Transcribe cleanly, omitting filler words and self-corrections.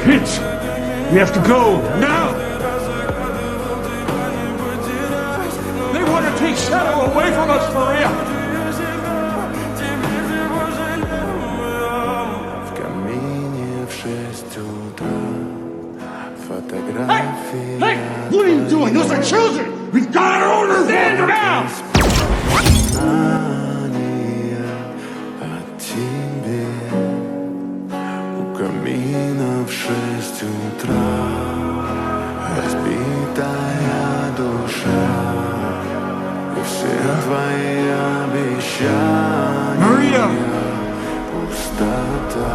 Pitch! We have to go, now! They want to take Shadow away from us for real! В камине в 6 утра фотографии. Hey! What are you doing? Those are children! We've got an order! Stand down! О тебе у камина в 6 утра разбитая душа и все твои обещания Maria! пустота.